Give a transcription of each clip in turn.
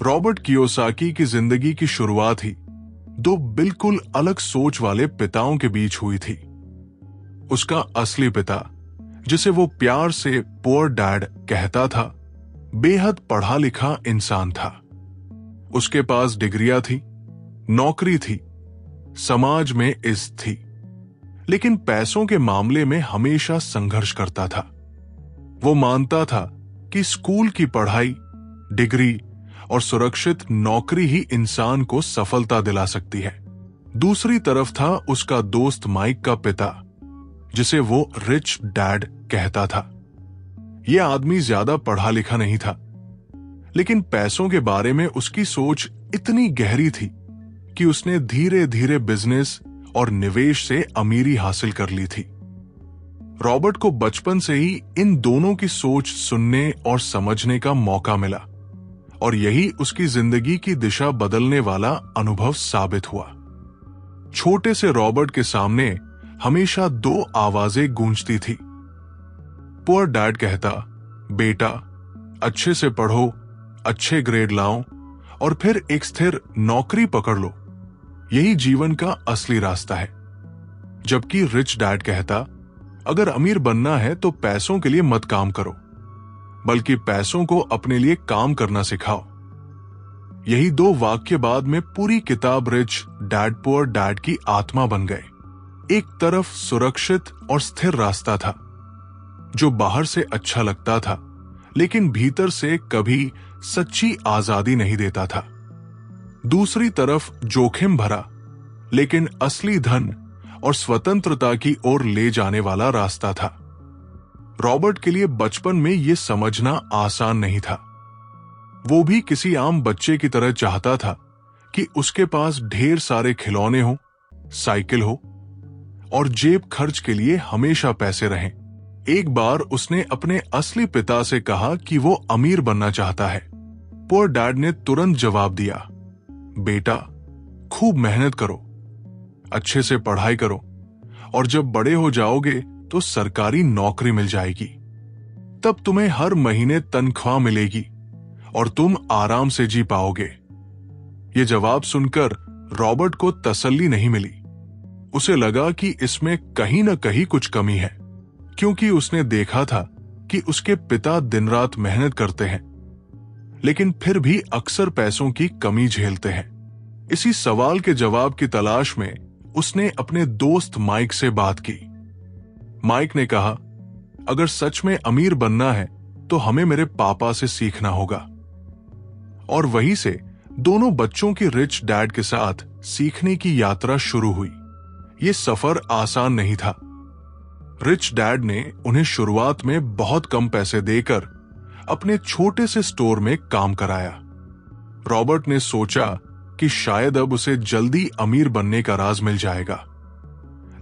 Robert Kiyosaki की जिंदगी की शुरुआत ही दो बिल्कुल अलग सोच वाले पिताओं के बीच हुई थी। उसका असली पिता, जिसे वो प्यार से पुअर डैड कहता था, बेहद पढ़ा लिखा इंसान था। उसके पास डिग्रियां थी, नौकरी थी, समाज में इज्जत थी, लेकिन पैसों के मामले में हमेशा संघर्ष करता था। वो मानता था कि स्कूल की पढ़ाई, डिग्री और सुरक्षित नौकरी ही इंसान को सफलता दिला सकती है। दूसरी तरफ था उसका दोस्त माइक का पिता, जिसे वो रिच डैड कहता था। यह आदमी ज्यादा पढ़ा लिखा नहीं था, लेकिन पैसों के बारे में उसकी सोच इतनी गहरी थी कि उसने धीरे धीरे बिजनेस और निवेश से अमीरी हासिल कर ली थी। रॉबर्ट को बचपन से ही इन दोनों की सोच सुनने और समझने का मौका मिला, और यही उसकी जिंदगी की दिशा बदलने वाला अनुभव साबित हुआ। छोटे से रॉबर्ट के सामने हमेशा दो आवाजें गूंजती थी। पुअर डैड कहता, बेटा अच्छे से पढ़ो, अच्छे ग्रेड लाओ और फिर एक स्थिर नौकरी पकड़ लो, यही जीवन का असली रास्ता है। जबकि रिच डैड कहता, अगर अमीर बनना है तो पैसों के लिए मत काम करो, बल्कि पैसों को अपने लिए काम करना सिखाओ। यही दो वाक्य बाद में पूरी किताब रिच डैड पुअर डैड की आत्मा बन गए। एक तरफ सुरक्षित और स्थिर रास्ता था, जो बाहर से अच्छा लगता था, लेकिन भीतर से कभी सच्ची आजादी नहीं देता था। दूसरी तरफ जोखिम भरा, लेकिन असली धन और स्वतंत्रता की ओर ले जाने वाला रास्ता था। रॉबर्ट के लिए बचपन में यह समझना आसान नहीं था। वो भी किसी आम बच्चे की तरह चाहता था कि उसके पास ढेर सारे खिलौने हो, साइकिल हो और जेब खर्च के लिए हमेशा पैसे रहें। एक बार उसने अपने असली पिता से कहा कि वो अमीर बनना चाहता है। पुअर डैड ने तुरंत जवाब दिया, बेटा खूब मेहनत करो, अच्छे से पढ़ाई करो और जब बड़े हो जाओगे तो सरकारी नौकरी मिल जाएगी। तब तुम्हें हर महीने तनख्वाह मिलेगी और तुम आराम से जी पाओगे। यह जवाब सुनकर रॉबर्ट को तसल्ली नहीं मिली। उसे लगा कि इसमें कहीं न कहीं कुछ कमी है, क्योंकि उसने देखा था कि उसके पिता दिन रात मेहनत करते हैं, लेकिन फिर भी अक्सर पैसों की कमी झेलते हैं। इसी सवाल के जवाब की तलाश में उसने अपने दोस्त माइक से बात की। माइक ने कहा, अगर सच में अमीर बनना है तो हमें मेरे पापा से सीखना होगा। और वहीं से दोनों बच्चों की रिच डैड के साथ सीखने की यात्रा शुरू हुई। यह सफर आसान नहीं था। रिच डैड ने उन्हें शुरुआत में बहुत कम पैसे देकर अपने छोटे से स्टोर में काम कराया। रॉबर्ट ने सोचा कि शायद अब उसे जल्दी अमीर बनने का राज मिल जाएगा,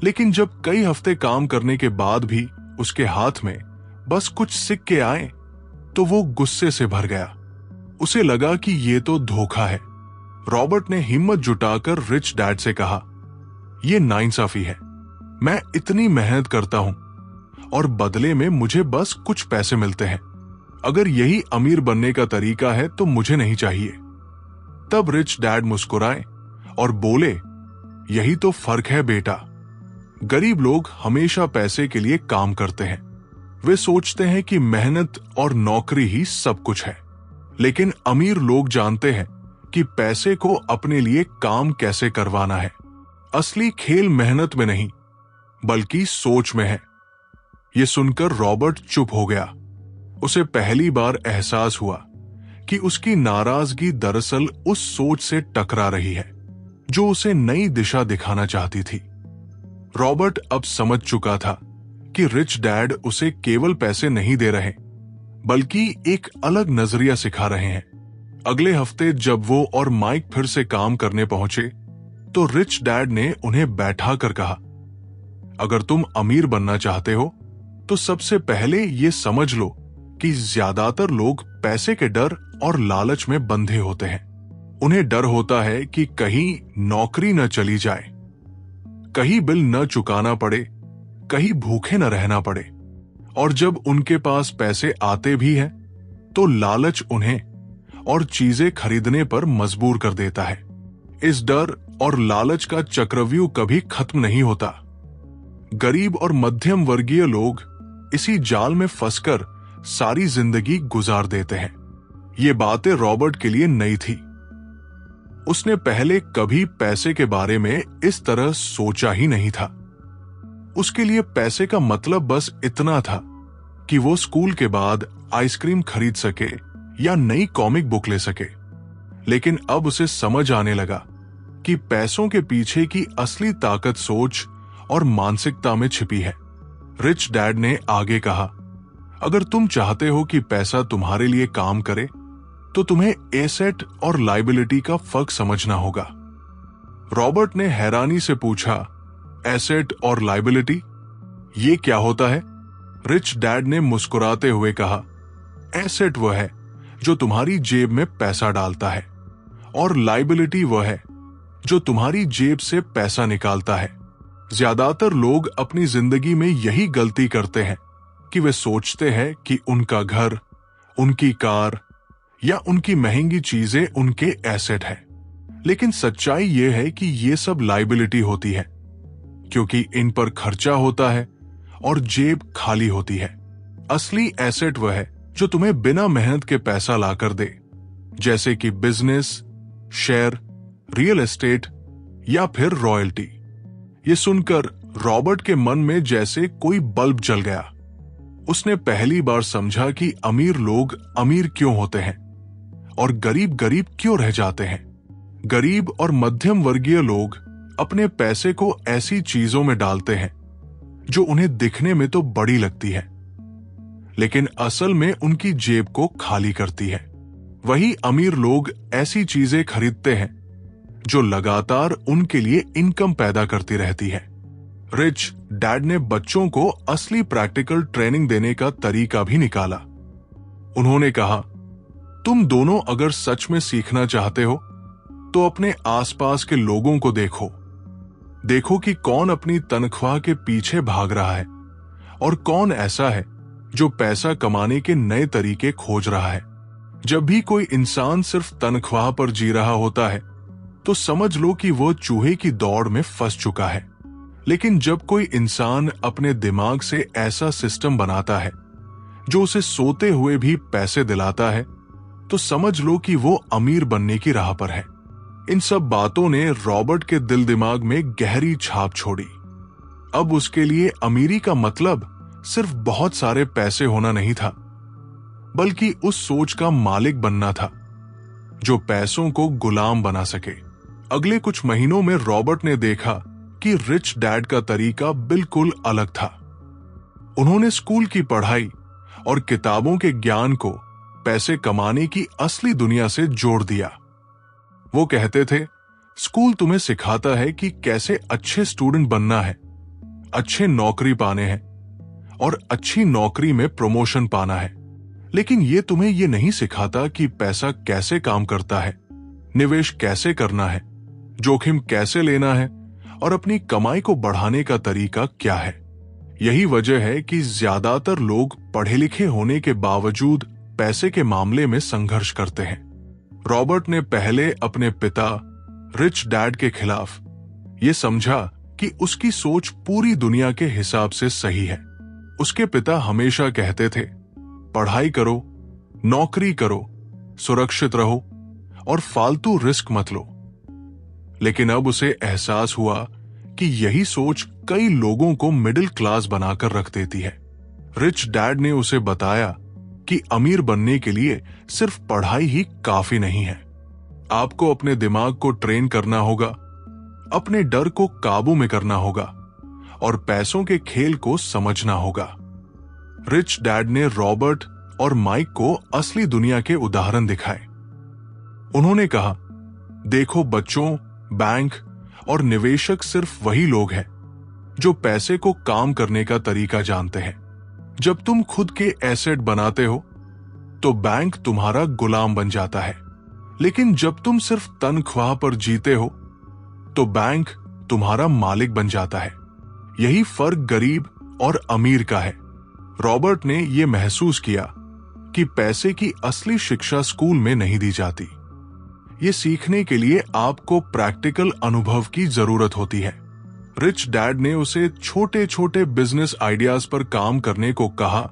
लेकिन जब कई हफ्ते काम करने के बाद भी उसके हाथ में बस कुछ सिक्के आए तो वो गुस्से से भर गया। उसे लगा कि ये तो धोखा है। रॉबर्ट ने हिम्मत जुटाकर रिच डैड से कहा, यह नाइंसाफी है। मैं इतनी मेहनत करता हूं और बदले में मुझे बस कुछ पैसे मिलते हैं। अगर यही अमीर बनने का तरीका है तो मुझे नहीं चाहिए। तब रिच डैड मुस्कुराए और बोले, यही तो फर्क है बेटा। गरीब लोग हमेशा पैसे के लिए काम करते हैं। वे सोचते हैं कि मेहनत और नौकरी ही सब कुछ है, लेकिन अमीर लोग जानते हैं कि पैसे को अपने लिए काम कैसे करवाना है। असली खेल मेहनत में नहीं, बल्कि सोच में है। यह सुनकर रॉबर्ट चुप हो गया। उसे पहली बार एहसास हुआ कि उसकी नाराजगी दरअसल उस सोच से टकरा रही है जो उसे नई दिशा दिखाना चाहती थी। रॉबर्ट अब समझ चुका था कि रिच डैड उसे केवल पैसे नहीं दे रहे, बल्कि एक अलग नजरिया सिखा रहे हैं। अगले हफ्ते जब वो और माइक फिर से काम करने पहुंचे तो रिच डैड ने उन्हें बैठा कर कहा, अगर तुम अमीर बनना चाहते हो तो सबसे पहले ये समझ लो कि ज्यादातर लोग पैसे के डर और लालच में बंधे होते हैं। उन्हें डर होता है कि कहीं नौकरी न चली जाए, कहीं बिल न चुकाना पड़े, कहीं भूखे न रहना पड़े। और जब उनके पास पैसे आते भी हैं तो लालच उन्हें और चीजें खरीदने पर मजबूर कर देता है। इस डर और लालच का चक्रव्यूह कभी खत्म नहीं होता। गरीब और मध्यम वर्गीय लोग इसी जाल में फंसकर सारी जिंदगी गुजार देते हैं। ये बातें रॉबर्ट के लिए नई थी। उसने पहले कभी पैसे के बारे में इस तरह सोचा ही नहीं था। उसके लिए पैसे का मतलब बस इतना था कि वो स्कूल के बाद आइसक्रीम खरीद सके या नई कॉमिक बुक ले सके। लेकिन अब उसे समझ आने लगा कि पैसों के पीछे की असली ताकत सोच और मानसिकता में छिपी है। रिच डैड ने आगे कहा, अगर तुम चाहते हो कि पैसा तुम्हारे लिए काम करे तो तुम्हें एसेट और लायबिलिटी का फर्क समझना होगा। रॉबर्ट ने हैरानी से पूछा, एसेट और लायबिलिटी, ये क्या होता है? रिच डैड ने मुस्कुराते हुए कहा, एसेट वह है जो तुम्हारी जेब में पैसा डालता है और लायबिलिटी वह है जो तुम्हारी जेब से पैसा निकालता है। ज्यादातर लोग अपनी जिंदगी में यही गलती करते हैं कि वे सोचते हैं कि उनका घर, उनकी कार या उनकी महंगी चीजें उनके एसेट है। लेकिन सच्चाई यह है कि ये सब लायबिलिटी होती है, क्योंकि इन पर खर्चा होता है और जेब खाली होती है। असली एसेट वह है जो तुम्हें बिना मेहनत के पैसा लाकर दे, जैसे कि बिजनेस, शेयर, रियल एस्टेट या फिर रॉयल्टी। ये सुनकर रॉबर्ट के मन में जैसे कोई बल्ब जल गया। उसने पहली बार समझा कि अमीर लोग अमीर क्यों होते हैं और गरीब गरीब क्यों रह जाते हैं। गरीब और मध्यम वर्गीय लोग अपने पैसे को ऐसी चीजों में डालते हैं जो उन्हें दिखने में तो बड़ी लगती है, लेकिन असल में उनकी जेब को खाली करती है। वही अमीर लोग ऐसी चीजें खरीदते हैं जो लगातार उनके लिए इनकम पैदा करती रहती है। रिच डैड ने बच्चों को असली प्रैक्टिकल ट्रेनिंग देने का तरीका भी निकाला। उन्होंने कहा, तुम दोनों अगर सच में सीखना चाहते हो तो अपने आसपास के लोगों को देखो कि कौन अपनी तनख्वाह के पीछे भाग रहा है और कौन ऐसा है जो पैसा कमाने के नए तरीके खोज रहा है। जब भी कोई इंसान सिर्फ तनख्वाह पर जी रहा होता है तो समझ लो कि वो चूहे की दौड़ में फंस चुका है। लेकिन जब कोई इंसान अपने दिमाग से ऐसा सिस्टम बनाता है जो उसे सोते हुए भी पैसे दिलाता है, तो समझ लो कि वो अमीर बनने की राह पर है। इन सब बातों ने रॉबर्ट के दिल दिमाग में गहरी छाप छोड़ी। अब उसके लिए अमीरी का मतलब सिर्फ बहुत सारे पैसे होना नहीं था, बल्कि उस सोच का मालिक बनना था जो पैसों को गुलाम बना सके। अगले कुछ महीनों में रॉबर्ट ने देखा कि रिच डैड का तरीका बिल्कुल अलग था। उन्होंने स्कूल की पढ़ाई और किताबों के ज्ञान को पैसे कमाने की असली दुनिया से जोड़ दिया। वो कहते थे, स्कूल तुम्हें सिखाता है कि कैसे अच्छे स्टूडेंट बनना है, अच्छे नौकरी पाने हैं और अच्छी नौकरी में प्रमोशन पाना है, लेकिन ये तुम्हें ये नहीं सिखाता कि पैसा कैसे काम करता है, निवेश कैसे करना है, जोखिम कैसे लेना है और अपनी कमाई को बढ़ाने का तरीका क्या है। यही वजह है कि ज्यादातर लोग पढ़े लिखे होने के बावजूद पैसे के मामले में संघर्ष करते हैं। रॉबर्ट ने पहले अपने पिता रिच डैड के खिलाफ ये समझा कि उसकी सोच पूरी दुनिया के हिसाब से सही है। उसके पिता हमेशा कहते थे, पढ़ाई करो, नौकरी करो, सुरक्षित रहो और फालतू रिस्क मत लो। लेकिन अब उसे एहसास हुआ कि यही सोच कई लोगों को मिडिल क्लास बनाकर रख देती है। रिच डैड ने उसे बताया कि अमीर बनने के लिए सिर्फ पढ़ाई ही काफी नहीं है। आपको अपने दिमाग को ट्रेन करना होगा, अपने डर को काबू में करना होगा और पैसों के खेल को समझना होगा। रिच डैड ने रॉबर्ट और माइक को असली दुनिया के उदाहरण दिखाए। उन्होंने कहा, देखो बच्चों, बैंक और निवेशक सिर्फ वही लोग हैं जो पैसे को काम करने का तरीका जानते हैं। जब तुम खुद के एसेट बनाते हो तो बैंक तुम्हारा गुलाम बन जाता है, लेकिन जब तुम सिर्फ तनख्वाह पर जीते हो तो बैंक तुम्हारा मालिक बन जाता है। यही फर्क गरीब और अमीर का है। रॉबर्ट ने यह महसूस किया कि पैसे की असली शिक्षा स्कूल में नहीं दी जाती। ये सीखने के लिए आपको प्रैक्टिकल अनुभव की जरूरत होती है। रिच डैड ने उसे छोटे छोटे बिजनेस आइडियाज पर काम करने को कहा,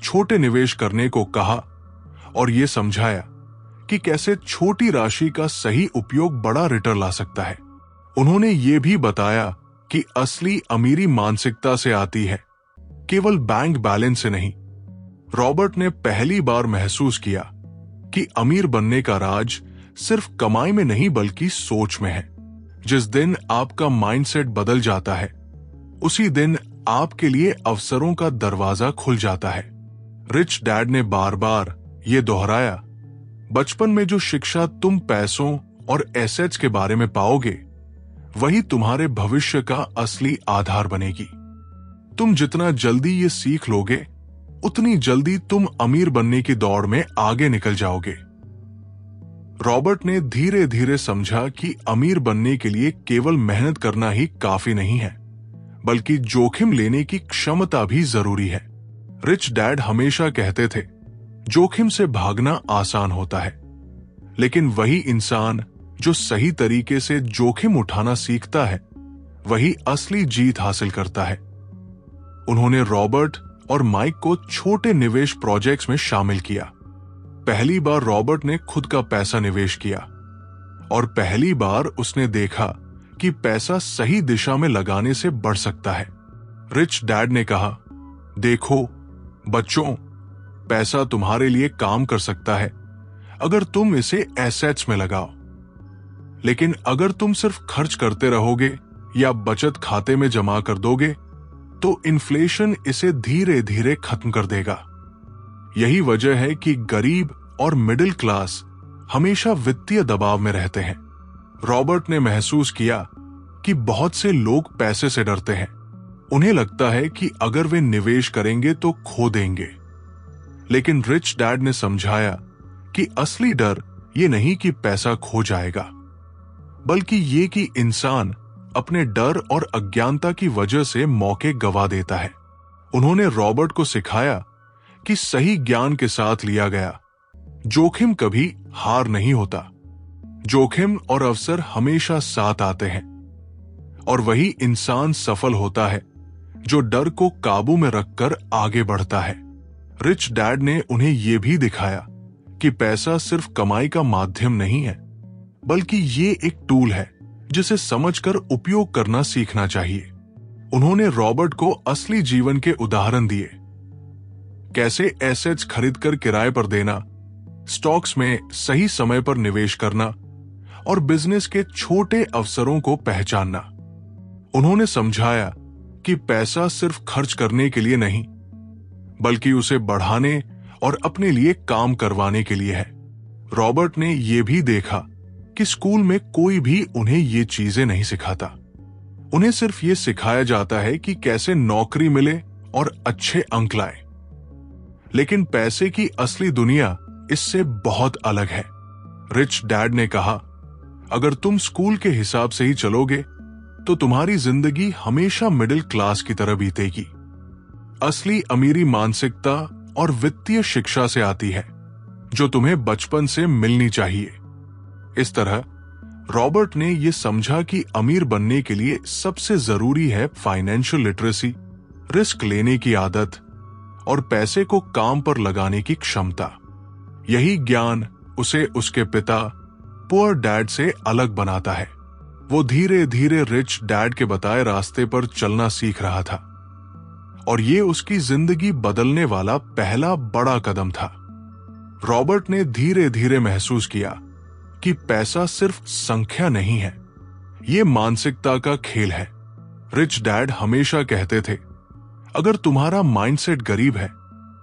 छोटे निवेश करने को कहा और यह समझाया कि कैसे छोटी राशि का सही उपयोग बड़ा रिटर्न ला सकता है। उन्होंने ये भी बताया कि असली अमीरी मानसिकता से आती है, केवल बैंक बैलेंस से नहीं। रॉबर्ट ने पहली बार महसूस किया कि अमीर बनने का राज सिर्फ कमाई में नहीं बल्कि सोच में है। जिस दिन आपका माइंडसेट बदल जाता है, उसी दिन आपके लिए अवसरों का दरवाजा खुल जाता है। रिच डैड ने बार बार ये दोहराया, बचपन में जो शिक्षा तुम पैसों और एसेट्स के बारे में पाओगे, वही तुम्हारे भविष्य का असली आधार बनेगी। तुम जितना जल्दी ये सीख लोगे, उतनी जल्दी तुम अमीर बनने की दौड़ में आगे निकल जाओगे। रॉबर्ट ने धीरे धीरे समझा कि अमीर बनने के लिए केवल मेहनत करना ही काफी नहीं है, बल्कि जोखिम लेने की क्षमता भी जरूरी है। रिच डैड हमेशा कहते थे, जोखिम से भागना आसान होता है, लेकिन वही इंसान जो सही तरीके से जोखिम उठाना सीखता है, वही असली जीत हासिल करता है। उन्होंने रॉबर्ट और माइक को छोटे निवेश प्रोजेक्ट्स में शामिल किया। पहली बार रॉबर्ट ने खुद का पैसा निवेश किया और पहली बार उसने देखा कि पैसा सही दिशा में लगाने से बढ़ सकता है। रिच डैड ने कहा, देखो बच्चों, पैसा तुम्हारे लिए काम कर सकता है अगर तुम इसे एसेट्स में लगाओ, लेकिन अगर तुम सिर्फ खर्च करते रहोगे या बचत खाते में जमा कर दोगे तो इन्फ्लेशन इसे धीरे धीरे खत्म कर देगा। यही वजह है कि गरीब और मिडिल क्लास हमेशा वित्तीय दबाव में रहते हैं। रॉबर्ट ने महसूस किया कि बहुत से लोग पैसे से डरते हैं। उन्हें लगता है कि अगर वे निवेश करेंगे तो खो देंगे। लेकिन रिच डैड ने समझाया कि असली डर ये नहीं कि पैसा खो जाएगा, बल्कि ये कि इंसान अपने डर और अज्ञानता की वजह से मौके गवा देता है। उन्होंने रॉबर्ट को सिखाया कि सही ज्ञान के साथ लिया गया जोखिम कभी हार नहीं होता। जोखिम और अवसर हमेशा साथ आते हैं और वही इंसान सफल होता है जो डर को काबू में रखकर आगे बढ़ता है। रिच डैड ने उन्हें यह भी दिखाया कि पैसा सिर्फ कमाई का माध्यम नहीं है, बल्कि ये एक टूल है जिसे समझकर उपयोग करना सीखना चाहिए। उन्होंने रॉबर्ट को असली जीवन के उदाहरण दिए, कैसे एसेट्स खरीदकर किराए पर देना, स्टॉक्स में सही समय पर निवेश करना और बिजनेस के छोटे अवसरों को पहचानना। उन्होंने समझाया कि पैसा सिर्फ खर्च करने के लिए नहीं, बल्कि उसे बढ़ाने और अपने लिए काम करवाने के लिए है। रॉबर्ट ने यह भी देखा कि स्कूल में कोई भी उन्हें ये चीजें नहीं सिखाता। उन्हें सिर्फ ये सिखाया जाता है कि कैसे नौकरी मिले और अच्छे अंक लाए। लेकिन पैसे की असली दुनिया इससे बहुत अलग है। रिच डैड ने कहा, अगर तुम स्कूल के हिसाब से ही चलोगे तो तुम्हारी जिंदगी हमेशा मिडिल क्लास की तरह बीतेगी। असली अमीरी मानसिकता और वित्तीय शिक्षा से आती है, जो तुम्हें बचपन से मिलनी चाहिए। इस तरह रॉबर्ट ने यह समझा कि अमीर बनने के लिए सबसे जरूरी है फाइनेंशियल लिटरेसी, रिस्क लेने की आदत और पैसे को काम पर लगाने की क्षमता। यही ज्ञान उसे उसके पिता पुअर डैड से अलग बनाता है। वो धीरे धीरे रिच डैड के बताए रास्ते पर चलना सीख रहा था और ये उसकी जिंदगी बदलने वाला पहला बड़ा कदम था। रॉबर्ट ने धीरे धीरे महसूस किया कि पैसा सिर्फ संख्या नहीं है, ये मानसिकता का खेल है। रिच डैड हमेशा कहते थे, अगर तुम्हारा माइंडसेट गरीब है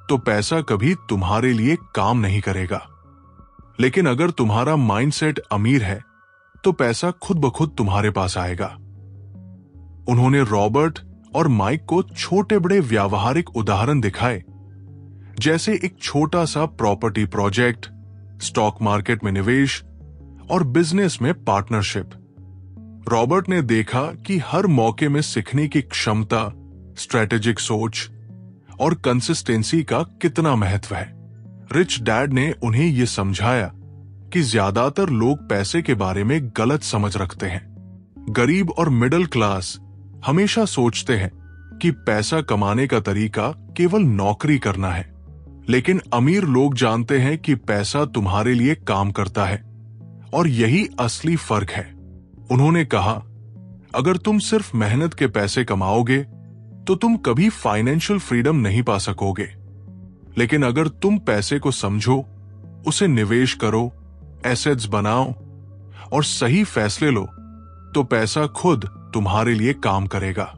तो पैसा कभी तुम्हारे लिए काम नहीं करेगा, लेकिन अगर तुम्हारा माइंडसेट अमीर है तो पैसा खुद ब खुद तुम्हारे पास आएगा। उन्होंने रॉबर्ट और माइक को छोटे बड़े व्यावहारिक उदाहरण दिखाए, जैसे एक छोटा सा प्रॉपर्टी प्रोजेक्ट, स्टॉक मार्केट में निवेश और बिजनेस में पार्टनरशिप। रॉबर्ट ने देखा कि हर मौके में सीखने की क्षमता, स्ट्रेटेजिक सोच और कंसिस्टेंसी का कितना महत्व है। रिच डैड ने उन्हें यह समझाया कि ज्यादातर लोग पैसे के बारे में गलत समझ रखते हैं। गरीब और मिडिल क्लास हमेशा सोचते हैं कि पैसा कमाने का तरीका केवल नौकरी करना है, लेकिन अमीर लोग जानते हैं कि पैसा तुम्हारे लिए काम करता है, और यही असली फर्क है। उन्होंने कहा, अगर तुम सिर्फ मेहनत के पैसे कमाओगे तो तुम कभी फाइनेंशियल फ्रीडम नहीं पा सकोगे, लेकिन अगर तुम पैसे को समझो, उसे निवेश करो, एसेट्स बनाओ और सही फैसले लो, तो पैसा खुद तुम्हारे लिए काम करेगा।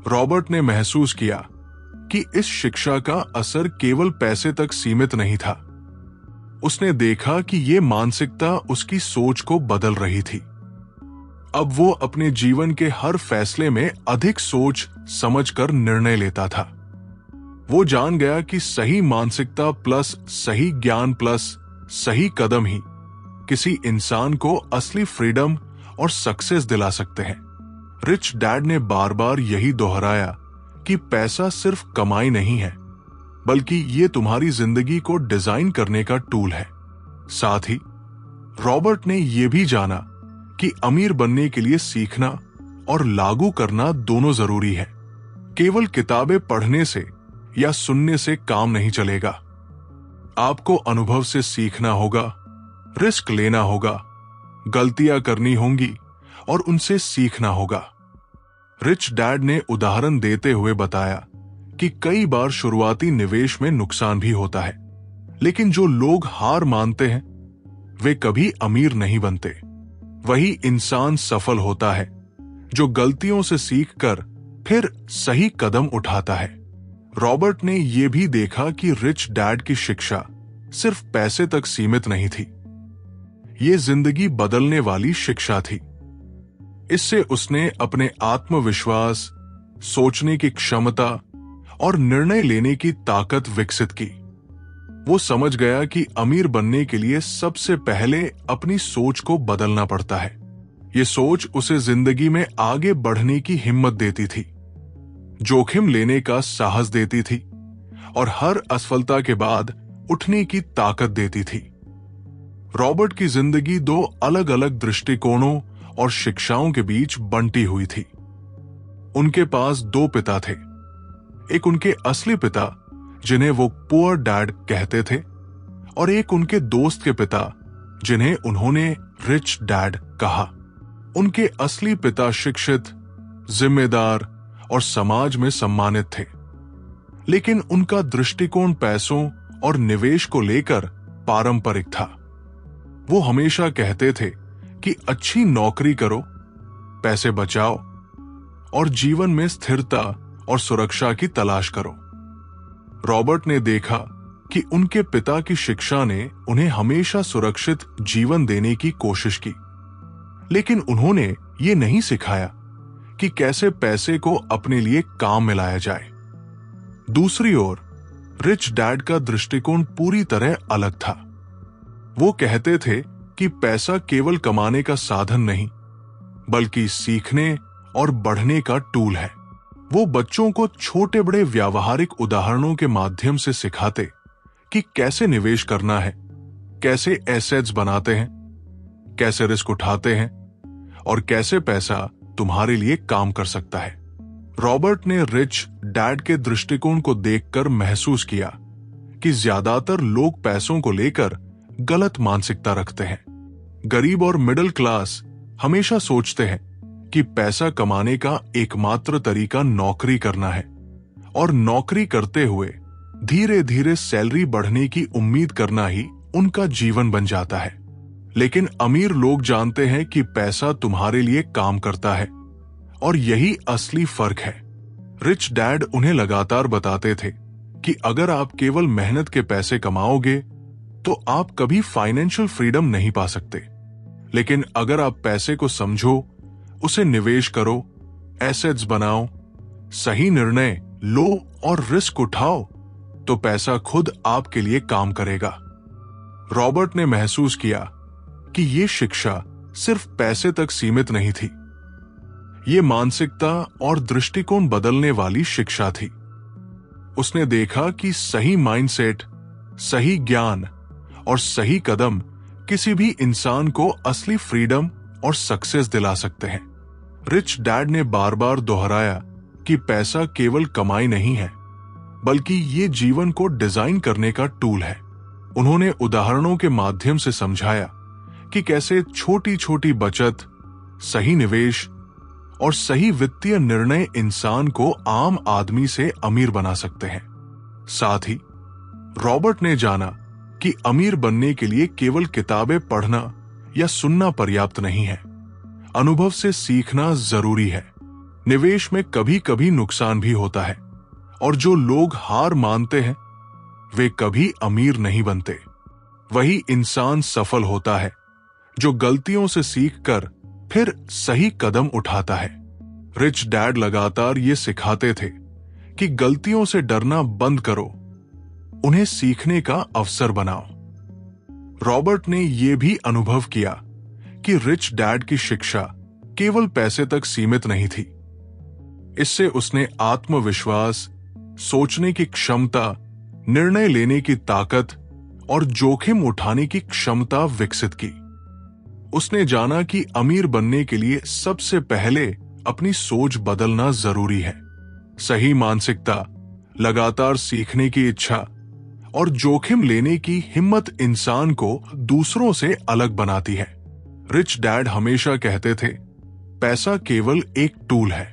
रॉबर्ट ने महसूस किया कि इस शिक्षा का असर केवल पैसे तक सीमित नहीं था। उसने देखा कि यह मानसिकता उसकी सोच को बदल रही थी। अब वो अपने जीवन के हर फैसले में अधिक सोच समझकर निर्णय लेता था। वो जान गया कि सही मानसिकता प्लस सही ज्ञान प्लस सही कदम ही किसी इंसान को असली फ्रीडम और सक्सेस दिला सकते हैं। रिच डैड ने बार बार यही दोहराया कि पैसा सिर्फ कमाई नहीं है, बल्कि ये तुम्हारी जिंदगी को डिजाइन करने का टूल है। साथ ही रॉबर्ट ने यह भी जाना कि अमीर बनने के लिए सीखना और लागू करना दोनों जरूरी है। केवल किताबें पढ़ने से या सुनने से काम नहीं चलेगा। आपको अनुभव से सीखना होगा, रिस्क लेना होगा, गलतियां करनी होंगी और उनसे सीखना होगा। रिच डैड ने उदाहरण देते हुए बताया कि कई बार शुरुआती निवेश में नुकसान भी होता है, लेकिन जो लोग हार मानते हैं वे कभी अमीर नहीं बनते। वही इंसान सफल होता है जो गलतियों से सीखकर फिर सही कदम उठाता है। रॉबर्ट ने यह भी देखा कि रिच डैड की शिक्षा सिर्फ पैसे तक सीमित नहीं थी, ये जिंदगी बदलने वाली शिक्षा थी। इससे उसने अपने आत्मविश्वास, सोचने की क्षमता और निर्णय लेने की ताकत विकसित की। वो समझ गया कि अमीर बनने के लिए सबसे पहले अपनी सोच को बदलना पड़ता है। ये सोच उसे जिंदगी में आगे बढ़ने की हिम्मत देती थी, जोखिम लेने का साहस देती थी और हर असफलता के बाद उठने की ताकत देती थी। रॉबर्ट की जिंदगी दो अलग अलग दृष्टिकोणों और शिक्षाओं के बीच बंटी हुई थी। उनके पास दो पिता थे, एक उनके असली पिता जिन्हें वो पुअर डैड कहते थे, और एक उनके दोस्त के पिता जिन्हें उन्होंने रिच डैड कहा। उनके असली पिता शिक्षित, जिम्मेदार और समाज में सम्मानित थे, लेकिन उनका दृष्टिकोण पैसों और निवेश को लेकर पारंपरिक था। वो हमेशा कहते थे कि अच्छी नौकरी करो, पैसे बचाओ और जीवन में स्थिरता और सुरक्षा की तलाश करो। रॉबर्ट ने देखा कि उनके पिता की शिक्षा ने उन्हें हमेशा सुरक्षित जीवन देने की कोशिश की, लेकिन उन्होंने ये नहीं सिखाया कि कैसे पैसे को अपने लिए काम में लाया जाए। दूसरी ओर रिच डैड का दृष्टिकोण पूरी तरह अलग था। वो कहते थे कि पैसा केवल कमाने का साधन नहीं, बल्कि सीखने और बढ़ने का टूल है। वो बच्चों को छोटे बड़े व्यावहारिक उदाहरणों के माध्यम से सिखाते कि कैसे निवेश करना है, कैसे एसेट्स बनाते हैं, कैसे रिस्क उठाते हैं और कैसे पैसा तुम्हारे लिए काम कर सकता है। रॉबर्ट ने रिच डैड के दृष्टिकोण को देखकर महसूस किया कि ज्यादातर लोग पैसों को लेकर गलत मानसिकता रखते हैं। गरीब और मिडिल क्लास हमेशा सोचते हैं कि पैसा कमाने का एकमात्र तरीका नौकरी करना है और नौकरी करते हुए धीरे धीरे सैलरी बढ़ने की उम्मीद करना ही उनका जीवन बन जाता है। लेकिन अमीर लोग जानते हैं कि पैसा तुम्हारे लिए काम करता है और यही असली फर्क है। रिच डैड उन्हें लगातार बताते थे कि अगर आप केवल मेहनत के पैसे कमाओगे तो आप कभी फाइनेंशियल फ्रीडम नहीं पा सकते, लेकिन अगर आप पैसे को समझो, उसे निवेश करो, एसेट्स बनाओ, सही निर्णय लो और रिस्क उठाओ, तो पैसा खुद आपके लिए काम करेगा। रॉबर्ट ने महसूस किया कि यह शिक्षा सिर्फ पैसे तक सीमित नहीं थी, ये मानसिकता और दृष्टिकोण बदलने वाली शिक्षा थी। उसने देखा कि सही माइंडसेट, सही ज्ञान और सही कदम किसी भी इंसान को असली फ्रीडम और सक्सेस दिला सकते हैं। रिच डैड ने बार बार दोहराया कि पैसा केवल कमाई नहीं है, बल्कि ये जीवन को डिजाइन करने का टूल है। उन्होंने उदाहरणों के माध्यम से समझाया कि कैसे छोटी छोटी बचत, सही निवेश और सही वित्तीय निर्णय इंसान को आम आदमी से अमीर बना सकते हैं। साथ ही रॉबर्ट ने जाना कि अमीर बनने के लिए केवल किताबें पढ़ना या सुनना पर्याप्त नहीं है, अनुभव से सीखना जरूरी है। निवेश में कभी कभी नुकसान भी होता है और जो लोग हार मानते हैं वे कभी अमीर नहीं बनते। वही इंसान सफल होता है जो गलतियों से सीखकर फिर सही कदम उठाता है। रिच डैड लगातार ये सिखाते थे कि गलतियों से डरना बंद करो, उन्हें सीखने का अवसर बनाओ। रॉबर्ट ने यह भी अनुभव किया कि रिच डैड की शिक्षा केवल पैसे तक सीमित नहीं थी। इससे उसने आत्मविश्वास, सोचने की क्षमता, निर्णय लेने की ताकत और जोखिम उठाने की क्षमता विकसित की। उसने जाना कि अमीर बनने के लिए सबसे पहले अपनी सोच बदलना जरूरी है। सही मानसिकता, लगातार सीखने की इच्छा और जोखिम लेने की हिम्मत इंसान को दूसरों से अलग बनाती है। रिच डैड हमेशा कहते थे, पैसा केवल एक टूल है,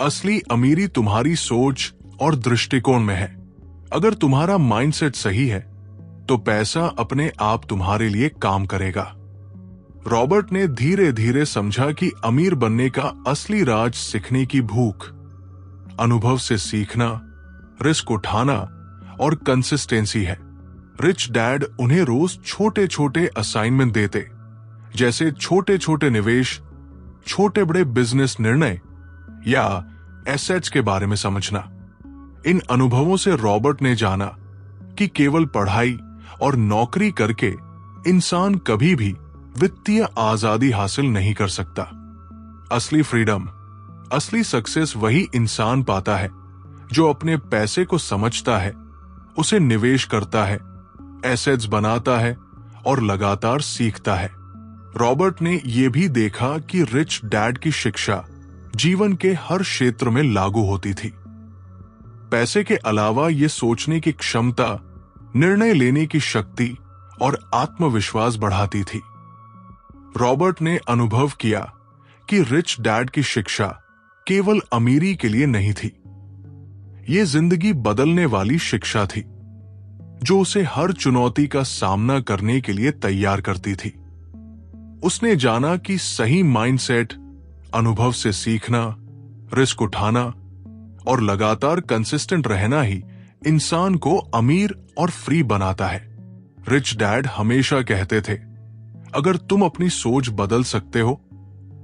असली अमीरी तुम्हारी सोच और दृष्टिकोण में है। अगर तुम्हारा माइंडसेट सही है तो पैसा अपने आप तुम्हारे लिए काम करेगा। रॉबर्ट ने धीरे धीरे समझा कि अमीर बनने का असली राज सीखने की भूख, अनुभव से सीखना, रिस्क उठाना और कंसिस्टेंसी है। रिच डैड उन्हें रोज छोटे छोटे असाइनमेंट देते, जैसे छोटे छोटे निवेश, छोटे बड़े बिजनेस निर्णय या एसेट्स के बारे में समझना। इन अनुभवों से रॉबर्ट ने जाना कि केवल पढ़ाई और नौकरी करके इंसान कभी भी वित्तीय आजादी हासिल नहीं कर सकता। असली फ्रीडम, असली सक्सेस वही इंसान पाता है जो अपने पैसे को समझता है, उसे निवेश करता है, एसेट्स बनाता है और लगातार सीखता है। रॉबर्ट ने यह भी देखा कि रिच डैड की शिक्षा जीवन के हर क्षेत्र में लागू होती थी। पैसे के अलावा यह सोचने की क्षमता, निर्णय लेने की शक्ति और आत्मविश्वास बढ़ाती थी। रॉबर्ट ने अनुभव किया कि रिच डैड की शिक्षा केवल अमीरी के लिए नहीं थी, यह जिंदगी बदलने वाली शिक्षा थी जो उसे हर चुनौती का सामना करने के लिए तैयार करती थी। उसने जाना कि सही माइंडसेट, अनुभव से सीखना, रिस्क उठाना और लगातार कंसिस्टेंट रहना ही इंसान को अमीर और फ्री बनाता है। रिच डैड हमेशा कहते थे, अगर तुम अपनी सोच बदल सकते हो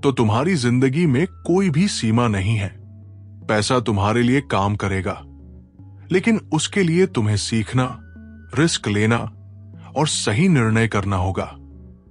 तो तुम्हारी जिंदगी में कोई भी सीमा नहीं है। पैसा तुम्हारे लिए काम करेगा, लेकिन उसके लिए तुम्हें सीखना, रिस्क लेना और सही निर्णय करना होगा।